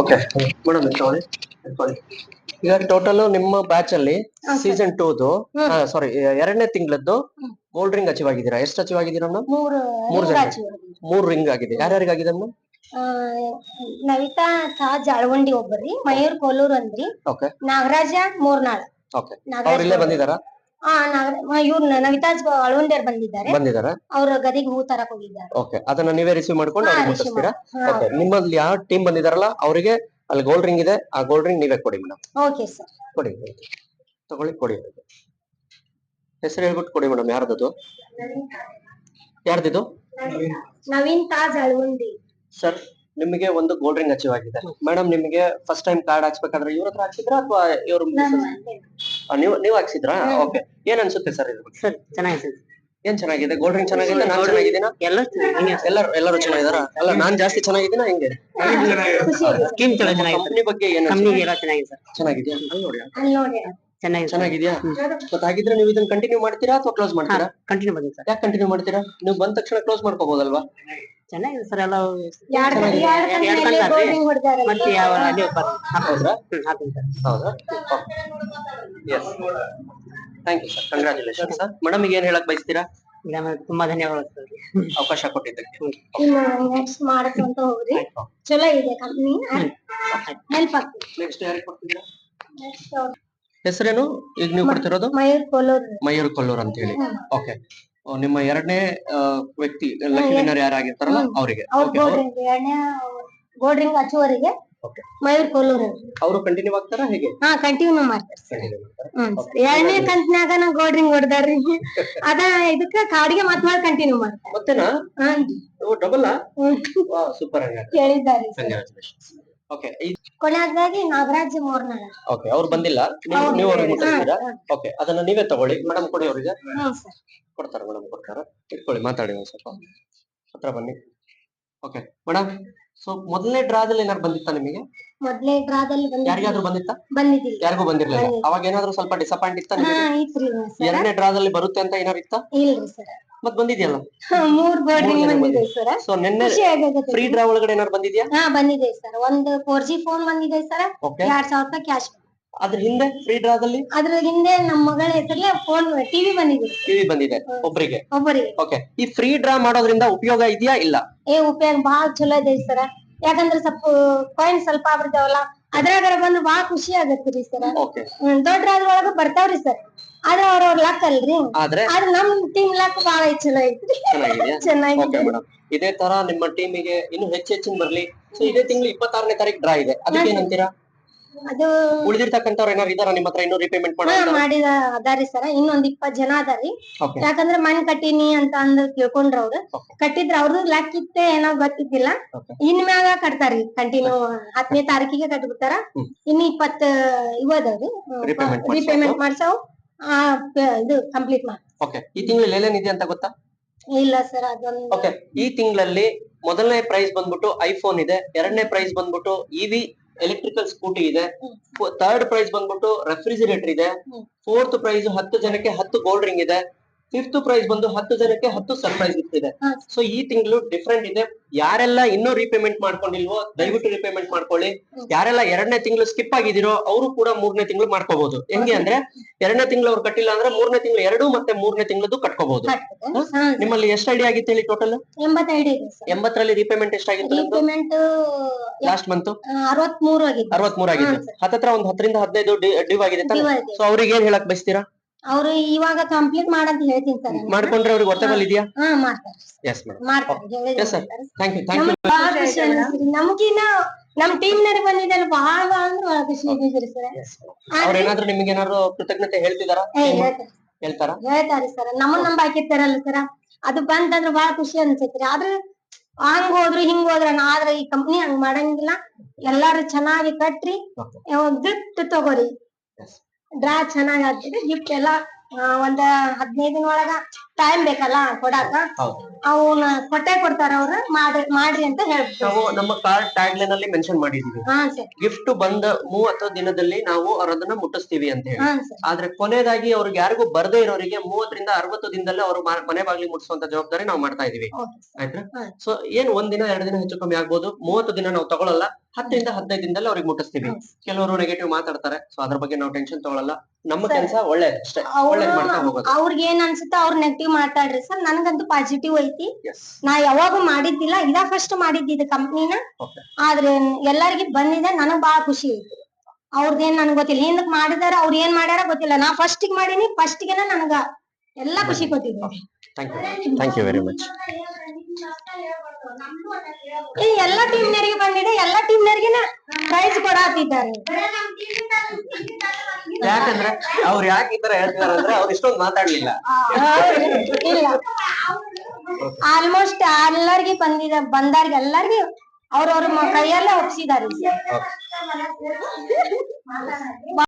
Okay madam ಇಟ್ಕೊಳ್ಳಿ. ಈಗ total ನಿಮ್ಮ ಬ್ಯಾಚ್ ಅಲ್ಲಿ ಸೀಸನ್ 2ದು ಸಾರಿ 2ನೇ ತಿಂಗಳದ್ದು ಗೋಲ್ಡ್ ರಿಂಗ್ ಅಚೀವ್ ಆಗಿದ್ದೀರಾ. ಎಷ್ಟು ಅಚೀವ್ ಆಗಿದ್ದೀರಾ ಮೇಡಮ್? 3 ರಿಂಗ್ ಆಗಿದೆ. ಯಾರ್ಯಾರಿಗಾಗಿದೆ ಮೇಡಮ್? ನವಿತಾ ತಾಜ್ ಅಳವಂಡಿ ಒಬ್ಬರಿ, ಮಯೂರ್ ಕೋಲೂರ್ ಅಂದ್ರಿ, ನಾಗರಾಜ ಮೂರ್ನಾಳ್. ಅವ್ರಿಲ್ಲೇ ಬಂದಿದಾರಾ? ಇವ್ರು ನವಿತಾಜ್ ಅಳವಂಡಿಯರ್ ಬಂದಿದ್ದಾರೆ. ಅವ್ರ ಗದಿಗೆ ಹೂ ತರಕ್ ಹೋಗಿದ್ದಾರೆ. ಓಕೆ, ಅದನ್ನ ನೀವೇ ರಿಸೀವ್ ಮಾಡ್ಕೊಂಡು ಅವ್ರಿಗೆ ಮುಟ್ಟಿಸ್ತೀರಾ? ಓಕೆ, ನಿಮ್ಮಲ್ಲಿ ಯಾವ ಟೀಮ್ ಬಂದಿದಾರಲ್ಲ ಅವರಿಗೆ ಅಲ್ಲಿ ಗೋಲ್ಡ್ ರಿಂಗ್ ಇದೆ, ಆ ಗೋಲ್ಡ್ ರಿಂಗ್ ನೀವೇ ಕೊಡಿ ಮೇಡಮ್. ಓಕೆ ಸರ್, ಕೊಡಿ, ತಗೊಳ್ಳಿ, ಕೊಡಿ. ಹೆಸರು ಹೇಳ್ಬಿಟ್ಟು ಕೊಡಿ ಮೇಡಮ್. ಯಾರ್ದದು? ನವೀನ್ ತಾಜ್ ಅಳವಂಡಿ ಸರ್. ನಿಮಗೆ ಒಂದು ಗೋಲ್ಡ್ ರಿಂಗ್ ಅಚೀವ್ ಆಗಿದೆ ಮೇಡಮ್. ನಿಮಗೆ ಫಸ್ಟ್ ಟೈಮ್ ಕಾರ್ಡ್ ಹಾಕ್ಸ್ಬೇಕಾದ್ರೆ ಇವ್ರ ಹತ್ರ ಹಾಕ್ಸಿದ್ರಾ ಅಥವಾ ಇವ್ರು ನೀವು ಹಾಕ್ಸಿದ್ರಾ? ಓಕೆ, ಏನ್ ಅನ್ಸುತ್ತೆ ಸರ್ ಇದು? ಸರ್ ಚೆನ್ನಾಗಿದೆ. ಏನ್ ಚೆನ್ನಾಗಿದೆ? ಗೋಲ್ಡ್ ರಿಂಗ್ ಚೆನ್ನಾಗಿದೆ. ನಾನ್ ಚೆನ್ನಾಗಿದ್ದೀನಾ? ಎಲ್ಲರೂ ಚೆನ್ನಾಗಿದಾರ? ಅಲ್ಲ, ನಾನ್ ಜಾಸ್ತಿ ಚೆನ್ನಾಗಿದ್ದೀನಾ? ಹಿಂಗೆ ಕಂಪ್ನಿ ಬಗ್ಗೆ ಏನ್ ಚೆನ್ನಾಗಿದ್ಯಾ? ಚೆನ್ನಾಗಿದ್ಯಾ? ಮತ್ತೆ ಹಾಗಿದ್ರೆ ನೀವು ಇದನ್ನ ಕಂಟಿನ್ಯೂ ಮಾಡ್ತೀರಾ ಅಥವಾ ಕ್ಲೋಸ್ ಮಾಡ್ತೀರಾ? ಕಂಟಿನ್ಯೂ ಮಾಡಿ ಸರ್. ಯಾಕೆ ಕಂಟಿನ್ಯೂ ಮಾಡ್ತೀರಾ? ನೀವು ಬಂದ ತಕ್ಷಣ ಕ್ಲೋಸ್ ಮಾಡ್ಕೋಬಹುದಲ್ವಾ? ಚೆನ್ನಾಗಿದೆ ಸರ್. ಎಲ್ಲ ಹೌದಾ? Thank you sir, congratulation sir. Madam ಈಗ ಏನ್ ಹೇಳಕ್ ಬಯಸ್ತೀರಾ? ತುಂಬಾ ಧನ್ಯವಾದ ಸರ್, ಅವಕಾಶ ಕೊಟ್ಟಿದ್ದಕ್ಕೆ. ಚಲೋ ಇದೆ ಕಂಪ್ನಿ, ಹೆಲ್ಪ್ ಆಗ್ತದೆ. ನೆಕ್ಸ್ಟ್ ಯಾರಿಗೆ ಕೊಡ್ತಿದ್ದೀರಾ? ಹೆಸರೇನು ಈಗ ನೀವು ಕೊಡ್ತಿರೋದು? ಮಯೂರ್ ಕೊಲ್ಲೂರ್ ಅಂತ ಹೇಳಿ. ಓಕೆ, ನಿಮ್ಮ 2ನೇ ವ್ಯಕ್ತಿ ಲಕ್ಕಿ ವಿನ್ನರ್ ಯಾರಾಗಿರ್ತಾರಲ್ಲ ಅವರಿಗೆ ಗೋಲ್ಡ್ ರಿಂಗ್ ಅಚುವರಿಗೆ ಮಯೂರ್ ಕೊಲ್ಲೂರ್ ಅವರು ಕಂಟಿನ್ಯೂ ಆಗ್ತಾರಾ ಹೇಗೆ? ಕಂಟಿನ್ಯೂ ಮಾಡ್ತಾರೆ. 2ನೇ ಕಂತಿನಾಗ ನಾವು ಗೋಲ್ಡ್ ರಿಂಗ್ ಹೊಡೆದಾರ್ರಿ. ಅದ ಇದಕ್ಕ ಕಾಡಿಗೆ ಮಾತ್ರ ಕಂಟಿನ್ಯೂ ಮಾಡ್ತಾರೆ. ಮತ್ತೆನಾ? ಡಬಲ್ ಸೂಪರ್ ಕೇಳಿದ್ದಾರೆ. ಓಕೆ, ಕೊನೆಯದಾಗಿ ನಾಗರಾಜ್ ಮೂರ್ನಾಳ್. ಓಕೆ, ಅವ್ರು ಬಂದಿಲ್ಲ, ನೀವು ಅವ್ರಿಗೆ ಮುಟ್ಟಿಸ್ತೀರಾ? ಓಕೆ, ಅದನ್ನ ನೀವೇ ತಗೊಳ್ಳಿ ಮೇಡಮ್. ಕೊಡಿ ಅವರಿಗೆ. ಕೊಡ್ತಾರೆ ಮೇಡಮ್, ಕೊಡ್ತಾರೆ. ಇಟ್ಕೊಳ್ಳಿ, ಮಾತಾಡಿ ಒಂದ್ ಸ್ವಲ್ಪ ಹತ್ರ ಬನ್ನಿ. ಓಕೆ ಮೇಡಮ್, ಸೊ ಮೊದಲನೇ ಡ್ರಾದಲ್ಲಿ ಏನಾದ್ರು ಬಂದಿತ್ತಾ ನಿಮಗೆ? ಮೊದಲನೇ ಡ್ರಾದಲ್ಲಿ ಯಾರಿಗಾದ್ರೂ ಬಂದಿತ್ತಾ? ಬಂದಿದ್ದಿಲ್ಲ. ಯಾರಿಗೂ ಬಂದಿರ್ಲಿಲ್ಲ. ಅವಾಗ ಏನಾದ್ರು ಸ್ವಲ್ಪ ಡಿಸಪಾಯಿಂಟ್ ಇತ್ತಾ ನಿಮಗೆ? 2ನೇ ಡ್ರಾದಲ್ಲಿ ಬರುತ್ತೆ ಅಂತ ಏನಾರು ಇತ್ತಾ? ಇಲ್ರಿ ಸರ್. ಮತ್ ಬಂದಿದ್ಯಲ್ಲ 3 ಗೋಲ್ಡ್ ರಿಂಗ್ ಬಂದಿದೆ ಸರ್. ಸೊ ನಿನ್ನೆ ಫ್ರೀ ಡ್ರಾ ಒಳಗಡೆ ಏನಾದ್ರು ಬಂದಿದ್ಯಾ? ಬಂದಿದೆ ಸರ್. ಒಂದು 4G ಫೋನ್ ಬಂದಿದೆ ಸರ್. 2000 ರೂಪಾಯಿ ಕ್ಯಾಶ್. ಅದ್ರ ಹಿಂದೆ ಫ್ರೀ ಡ್ರಾದಲ್ಲಿ ಅದ್ರ ಹಿಂದೆ ನಮ್ಮ ಮಗಳ ಹೆಸರಿಗೆ ಫೋನ್ ಟಿವಿ ಬಂದಿದೆ. ಒಬ್ಬರಿಗೆ. ಓಕೆ, ಈ ಫ್ರೀ ಡ್ರಾ ಮಾಡೋದ್ರಿಂದ ಉಪಯೋಗ ಇದೆಯಾ ಇಲ್ಲ? ಉಪಯೋಗ ಬಹಳ ಚಲೋ ಇದೆ ಸರ್. ಯಾಕಂದ್ರೆ ಸ್ವಲ್ಪ ಕಾಯಿನ್ ಸ್ವಲ್ಪ ಆಗ್ಬಿಡ್ತಾವಲ್ಲ, ಅದ್ರಾಗ ಬಂದು ಬಹಳ ಖುಷಿ ಆಗತ್ರಿ ಸರ್. ದೊಡ್ಡ ಡ್ರಾದೊಳಗ ಬರ್ತಾವ್ರಿ ಸರ್. ಆದ್ರೆ ಅವ್ರವ್ರ ಲಕ್ ಅಲ್ರಿ. ಆದ್ರೆ ನಮ್ ಟೀಮ್ ಲಕ್ ಬಹಳ ಚಲೋ ಐತ್ರಿ. ಚೆನ್ನಾಗಿದೆ. ಇದೇ ತರ ನಿಮ್ಮ ಟೀಮಿಗೆ ಇನ್ನು ಹೆಚ್ಚಿನ ಬರ್ಲಿ. ಸೊ ಇದೇ ತಿಂಗಳು 26ನೇ ತಾರೀಕು ಡ್ರಾ ಇದೆ, ಅದಕ್ಕೆ ಏನಂತೀರಾ? ಅದು ಉಳಿದಿರ್ತಕ್ಕಂಥವ್ರು ಏನಾರು ಇದಾರ ನಿಮ್ಮ ಹತ್ರ ಇನ್ನೂ ರಿಪೇಮೆಂಟ್ ಮಾಡಿದ ಅದಾರಿ ಸರ್. ಇನ್ನೊಂದ್ 20 ಜನ ಅದಾರಿ. ಯಾಕಂದ್ರೆ ಮನೆ ಕಟ್ಟಿನಿ ಅಂತ ಅಂದ್ ತಿಳ್ಕೊಂಡ್ರ ಅವ್ರು. ಕಟ್ಟಿದ್ರ ಅವ್ರದ್ದು ಲಾಕ್ ಇತ್ತೆ ಏನೋ ಗೊತ್ತಿದ್ದಿಲ್ಲ. ಇನ್ ಮ್ಯಾಗ ಕಟ್ತಾರಿ ಕಂಟಿನ್ಯೂ. 10ನೇ ತಾರೀಕಿಗೆ ಕಟ್ಬಿಡ್ತಾರ. ಇನ್ನು 20 ಇವದವ್ರಿ ರಿಪೇಮೆಂಟ್ ಮಾಡ್ಸಾವ್ ಇದು ಕಂಪ್ಲೀಟ್ ಮಾಡಿ. ಓಕೆ, ಈ ತಿಂಗಳಲ್ಲಿ ಏನೇನಿದೆ ಅಂತ ಗೊತ್ತಾ? ಇಲ್ಲ ಸರ್, ಅದೊಂದು. ಓಕೆ, ಈ ತಿಂಗಳಲ್ಲಿ ಮೊದಲನೇ ಪ್ರೈಸ್ ಬಂದ್ಬಿಟ್ಟು ಐಫೋನ್ ಇದೆ. 2ನೇ ಪ್ರೈಸ್ ಬಂದ್ಬಿಟ್ಟು ಇವಿ ಎಲೆಕ್ಟ್ರಿಕಲ್ ಸ್ಕೂಟಿ ಇದೆ. 3rd ಪ್ರೈಸ್ ಬಂದ್ಬಿಟ್ಟು ರೆಫ್ರಿಜಿರೇಟರ್ ಇದೆ. 4th ಪ್ರೈಸ್ 10 ಜನಕ್ಕೆ 10 ಗೋಲ್ಡ್ ರಿಂಗ್ ಇದೆ. 5th ಪ್ರೈಸ್ ಬಂದು 10 ಜನಕ್ಕೆ 10 ಸರ್ಪ್ರೈಸ್ ಗಿಫ್ಟ್ ಇದೆ. ಸೊ ಈ ತಿಂಗಳು ಡಿಫ್ರೆಂಟ್ ಇದೆ. ಯಾರೆಲ್ಲ ಇನ್ನೂ ರಿಪೇಮೆಂಟ್ ಮಾಡ್ಕೊಂಡಿಲ್ವೋ ದಯವಿಟ್ಟು ರಿಪೇಮೆಂಟ್ ಮಾಡ್ಕೊಳ್ಳಿ. ಯಾರೆಲ್ಲ 2ನೇ ತಿಂಗಳು ಸ್ಕಿಪ್ ಆಗಿದಿರೋ ಅವರು ಕೂಡ 3ನೇ ತಿಂಗಳು ಮಾಡ್ಕೋಬಹುದು. ಹೆಂಗೆ ಅಂದ್ರೆ 2ನೇ ತಿಂಗಳು ಅವ್ರು ಕಟ್ಟಿಲ್ಲ ಅಂದ್ರೆ 3ನೇ ತಿಂಗಳು 2 ಮತ್ತೆ 3ನೇ ತಿಂಗಳದ್ದು ಕಟ್ಕೋಬಹುದು. ನಿಮ್ಮಲ್ಲಿ ಎಷ್ಟು ಐಡಿ ಆಗಿತ್ತು ಹೇಳಿ? Total 80 ID. 80ರಲ್ಲಿ ರಿಪೇಮೆಂಟ್ ಎಷ್ಟಾಗಿತ್ತು? ಲಾಸ್ಟ್ ಮಂತ್ 63 ಆಗಿತ್ತು. ಹತ್ತತ್ರ ಒಂದು 10ರಿಂದ 15 ಡ್ಯೂ ಆಗಿದೆ. ಸೊ ಅವ್ರಿಗೆ ಏನ್ ಹೇಳಕ್ ಬಯಸ್ತೀರಾ? ಅವ್ರು ಇವಾಗ ಕಂಪ್ಲೀಟ್ ಮಾಡಂತ ಹೇಳ್ತೀನಿ ಸರ್. ಮಾಡ್ಕೊಂಡ್ರೆ ಅವ್ರಿಗೆ ವರ್ತೆಬಲ್ ಇದೆಯಾ? ಮಾಡ್ತಾರೆ. Yes madam. Yes sir, thank you. ನಮಗಿನ್ನ ನಮ್ ಟೀಮ್ ನವರಿಗೆ ಬಂದಿದ್ದಲ್ಲ ಬಹಳ ಅಂದ್ರೆ ಬಹಳ ಖುಷಿ ಆಗಿದ್ರಿ ಸರ್. ಅವ್ರ ಏನಾದ್ರು ನಿಮ್ಗೆ ಏನಾದ್ರು ಕೃತಜ್ಞತೆ ಹೇಳ್ತಿದಾರಾ? ಹೇಳ್ತಾರೆ ಸರ್. ನಮ್ಮನ್ನ ಹಾಕಿರ್ತಾರಲ್ಲ ಸರ್, ಅದು ಬಂತಂದ್ರೆ ಬಹಳ ಖುಷಿ ಅನ್ಸತ್ರಿ. ಆದ್ರೆ ಹಂಗ್ ಹೋದ್ರು ಹಿಂಗ್ ಹೋದ್ರ ಆದ್ರೆ ಈ ಕಂಪ್ನಿ ಹಂಗ್ ಮಾಡಂಗಿಲ್ಲ. ಎಲ್ಲಾರು ಚೆನ್ನಾಗಿ ಕಟ್ರಿ, ಗಿಫ್ಟ್ ತಗೋರಿ. ಡ್ರಾ ಚೆನ್ನಾಗ್ ಆಗ್ತದೆ. ಗಿಫ್ಟ್ ಎಲ್ಲಾ ಒಂದ್ 15 ದಿನ ಒಳಗ ಟೈಮ್ ಬೇಕಲ್ಲ ಕೊಡಾಕ, ಹೌದು. ಅವನ್ನ ಕೊಡ್ತಾರ ಅವ್ರ ಮಾಡ್ರಿ ಅಂತ ಹೇಳ್ಬಿಟ್ಟು. ನಾವು ನಮ್ಮ ಕಾರ್ಡ್ ಟ್ಯಾಗ್ ಲೈನ್ ಅಲ್ಲಿ ಮೆನ್ಷನ್ ಮಾಡಿದೀವಿ, ಹಾ ಸರ್. ಗಿಫ್ಟ್ ಬಂದ 30 ದಿನದಲ್ಲಿ ನಾವು ಅದನ್ನ ಮುಟ್ಟಿಸ್ತೀವಿ ಅಂತ ಹೇಳಿ. ಹಾ ಸರ್. ಆದ್ರೆ ಕೊನೆಯದಾಗಿ ಅವ್ರಿಗೆ ಯಾರಿಗೂ ಬರ್ದೇ ಇರೋರಿಗೆ 30 ರಿಂದ 60 ದಿನದಲ್ಲೇ ಅವರು ಮನೆ ಬಾಗಿಲಿಗೆ ಮುಟ್ಟಿಸುವಂತ ಜವಾಬ್ದಾರಿ ನಾವು ಮಾಡ್ತಾ ಇದೀವಿ. ಆಯ್ತಾ? ಸೊ ಏನ್ 1 ದಿನ 2 ದಿನ ಹೆಚ್ಚು ಕಮ್ಮಿ ಆಗ್ಬೋದು, 30 ದಿನ ನಾವು ತಗೊಳಲ್ಲ, 10 ರಿಂದ 15 ದಿನದಲ್ಲಿ ಅವ್ರಿಗೆ ಮುಟ್ಟಿಸ್ತೀವಿ. ಕೆಲವರು ನೆಗೆಟಿವ್ ಮಾತಾಡ್ತಾರೆ, ಸೊ ಅದ್ರ ಬಗ್ಗೆ ನಾವು ಟೆನ್ಷನ್ ತಗೊಳಲ್ಲ. ನಮ್ಮ ಕೆಲಸ ಒಳ್ಳೇದು ಅಷ್ಟೇ, ಒಳ್ಳೇದ್ ಮಾಡ್ತಾ ಹೋಗೋದು. ಅವ್ರಿಗೆ ಏನ್ ಅನ್ಸುತ್ತೆ ಅವ್ರ ನೆಗೆಟಿವ್ ಮಾತಾಡ್ರಿ ಸರ್, ನನ್ಗಂತೂ ಪಾಸಿಟಿವ್ ಐತಿ. Yes. ನಾ ಯಾವಾಗೂ ಮಾಡಿದ್ದಿಲ್ಲ, ಇದ ಫಸ್ಟ್ ಮಾಡಿದ್ದಿದ್ದು ಕಂಪ್ನಿನ. Okay. ಆದ್ರೆ ಎಲ್ಲರಿಗೂ ಬಂದಿದೆ, ನನಗ್ ಬಾಳ ಖುಷಿ ಐತಿ. ಅವ್ರದ್ದೇನ್ ನನ್ಗ್ ಗೊತ್ತಿಲ್ಲ, ಹಿಂದಕ್ ಮಾಡಿದಾರ ಅವ್ರ ಏನ್ ಮಾಡ್ಯಾರ ಗೊತ್ತಿಲ್ಲ, ನಾ ಫಸ್ಟಿಗೆ ಮಾಡೀನಿ, ಫಸ್ಟಿಗೆನ ನನಗ ಎಲ್ಲಾ ಖುಷಿ ಕೊಟ್ಟಿದ್ದೀನಿ. Thank you very much. ಎಲ್ಲಾ ಟೀಮ್ನವರಿಗೆ ಬಂದಿದೆ, ಎಲ್ಲಾ ಟೀಮ್ನವರಿಗೆನ ಪ್ರೈಸ್ ಕೊಡಾತಿದ್ದಾರೆ. ಯಾಕಂದ್ರೆ ಅವ್ರು ಯಾಕೆ ಈ ತರ ಹೇಳ್ತಿದಾರೆ ಅಂದ್ರೆ ಅವ್ರು ಇಷ್ಟೊಂದು ಮಾತಾಡ್ಲಿಲ್ಲ. ಇಲ್ಲ, ಆಲ್ಮೋಸ್ಟ್ ಎಲ್ಲರಿಗೆ ಬಂದಾರ್ಗೆ ಎಲ್ಲಾರ್ಗಿ ಅವ್ರವ್ರ ಕೈಯಲ್ಲೇ ಒಪ್ಸಿದಾರೆ.